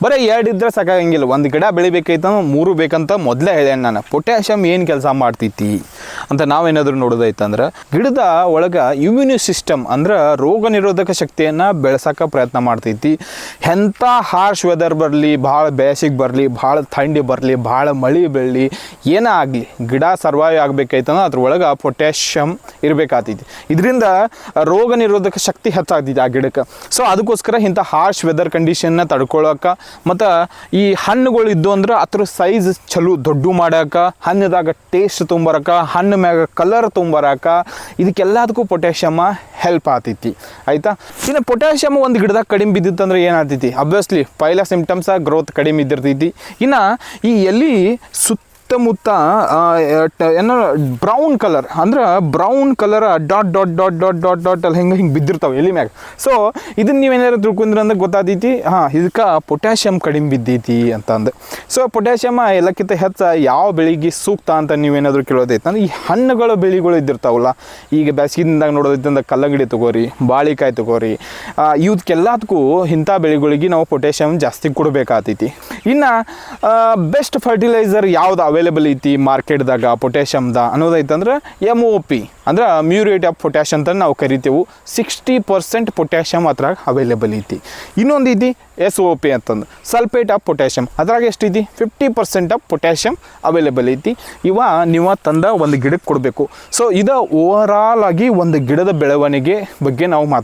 ಬರೀ 2 ಇದ್ರೆ ಸಾಕಾಗಂಗಿಲ್ಲ. ಒಂದು ಗಿಡ ಬೆಳಿಬೇಕೈತ 3 ಬೇಕಂತ ಮೊದಲೇ ಹೇಳ್ಯಾನ ನಾನು. ಪೊಟ್ಯಾಷಿಯಮ್ ಏನು ಕೆಲಸ ಮಾಡ್ತೈತಿ ಅಂತ ನಾವೇನಾದರೂ ನೋಡೋದೈತಂದ್ರೆ, ಗಿಡದ ಒಳಗೆ ಇಮ್ಯುನಿ ಸಿಸ್ಟಮ್ ಅಂದ್ರೆ ರೋಗ ನಿರೋಧಕ ಶಕ್ತಿಯನ್ನು ಬೆಳೆಸೋಕೆ ಪ್ರಯತ್ನ ಮಾಡ್ತೈತಿ. ಎಂಥ ಹಾರ್ಶ್ ವೆದರ್ ಬರಲಿ, ಭಾಳ ಬೇಸಿಗೆ ಬರಲಿ, ಭಾಳ ಥಂಡಿ ಬರಲಿ, ಭಾಳ ಮಳೆ ಬೀಳಲಿ, ಏನೇ ಆಗಲಿ, ಗಿಡ ಸರ್ವೈವ್ ಆಗಬೇಕೈತಂದ್ರೆ ಅದ್ರೊಳಗೆ ಪೊಟ್ಯಾಷಿಯಮ್ ಇರಬೇಕಾಗ್ತೈತಿ. ಇದರಿಂದ ರೋಗ ನಿರೋಧಕ ಶಕ್ತಿ ಹೆಚ್ಚಾಗ್ತೈತಿ ಆ ಗಿಡಕ್ಕೆ. ಸೊ ಅದಕ್ಕೋಸ್ಕರ ಇಂಥ ಹಾರ್ಶ್ ವೆದರ್ ಕಂಡೀಷನ್ನ ತಡ್ಕೊಳ್ಳೋಕೆ ಮತ್ತು ಈ ಹಣ್ಣುಗಳು ಇದ್ದು ಅಂದ್ರೆ ಅದ್ರ ಸೈಜ್ ಚಲೋ ದೊಡ್ಡ ಮಾಡೋಕೆ, ಹಣ್ಣದಾಗ ಟೇಸ್ಟ್ ತೊಂಬರಕ್ಕೆ, ಹಣ್ಣು ಮ್ಯಾಗ ಕಲರ್ ತೊಂಬರಕ್ಕೆ, ಇದಕ್ಕೆಲ್ಲದಕ್ಕೂ ಪೊಟ್ಯಾಷಿಯಮ್ ಹೆಲ್ಪ್ ಆಗ್ತೈತಿ. ಆಯಿತಾ? ಇನ್ನು ಪೊಟ್ಯಾಷಿಯಮ್ ಒಂದು ಗಿಡದಾಗ ಕಡಿಮೆ ಬಿದ್ದಿತ್ತಂದ್ರೆ ಏನಾಗ್ತೈತಿ? ಅಬ್ವಿಯಸ್ಲಿ ಪೈಲ ಸಿಂಪ್ಟಮ್ಸ ಗ್ರೋತ್ ಕಡಿಮೆ ಇದ್ದಿರ್ತೈತಿ. ಇನ್ನು ಈ ಎಲ್ಲಿ ಸುತ್ತಮುತ್ತ ಏನೋ ಬ್ರೌನ್ ಕಲರ್ ಅಂದ್ರೆ brown colour dot dot dot dot dot dot ಅಲ್ಲಿ ಹಿಂಗೆ ಬಿದ್ದಿರ್ತಾವೆ ಎಲಿ ಮ್ಯಾಗ. ಸೊ ಇದನ್ನು ನೀವೇನಾದ್ರು ತಿಳ್ಕೊಂಡ್ರೆ ಅಂದ್ರೆ ಗೊತ್ತಾದೈತಿ, ಇದಕ್ಕೆ ಪೊಟ್ಯಾಷಿಯಮ್ ಕಡಿಮೆ ಬಿದ್ದೈತಿ ಅಂತಂದು. ಸೊ ಪೊಟ್ಯಾಷಿಯಮ್ ಎಲ್ಲಕ್ಕಿಂತ ಹೆಚ್ಚು ಯಾವ ಬೆಳೆಗೆ ಸೂಕ್ತ ಅಂತ ನೀವೇನಾದರೂ ಕೇಳೋದೈತೆ ಅಂದ್ರೆ ಈ ಹಣ್ಣುಗಳ ಬೆಳೆಗಳು ಇದ್ದಿರ್ತಾವಲ್ಲ, ಈಗ ಬೇಸಿಗೆದಿಂದಾಗ ನೋಡೋದೈತೆ ಅಂದ್ರೆ ಕಲ್ಲಂಗಡಿ ತಗೋರಿ, ಬಾಳಿಕಾಯಿ ತಗೋರಿ, ಇವಕ್ಕೆಲ್ಲದಕ್ಕೂ ಇಂಥ ಬೆಳೆಗಳಿಗೆ ನಾವು ಪೊಟ್ಯಾಷಿಯಮ್ ಜಾಸ್ತಿ ಕೊಡಬೇಕಾಗ್ತೈತಿ. ಇನ್ನು ಬೆಸ್ಟ್ ಫರ್ಟಿಲೈಸರ್ ಯಾವ್ದು ಅವೈಲೇಬಲ್ ಐತಿ ಮಾರ್ಕೆಟ್ದಾಗ ಪೊಟ್ಯಾಷಿಯಮ್ದ ಅನ್ನೋದೈತಂದ್ರೆ MOP ಅಂದ್ರೆ ಮ್ಯೂರೇಟ್ ಆಫ್ ಪೊಟ್ಯಾಷ್ ಅಂತ ನಾವು ಕರಿತೇವೆ. 60% ಪೊಟ್ಯಾಷಿಯಮ್ ಅದ್ರಾಗ ಅವೈಲೇಬಲ್ ಐತಿ. ಇನ್ನೊಂದು ಐತಿ SOP ಅಂತಂದು ಸಲ್ಫೇಟ್ ಆಫ್ ಪೊಟ್ಯಾಷಿಯಮ್, ಅದ್ರಾಗ ಎಷ್ಟೈತಿ 50% ಆಫ್ ಪೊಟ್ಯಾಷಿಯಮ್ ಅವೈಲೇಬಲ್ ಐತಿ. ನೀವು ತಂದ ಒಂದು ಗಿಡಕ್ಕೆ ಕೊಡಬೇಕು. ಸೊ ಇದು ಓವರಾಲ್ ಆಗಿ ಒಂದು ಗಿಡದ ಬೆಳವಣಿಗೆ ಬಗ್ಗೆ ನಾವು ಮಾತಾಡಿ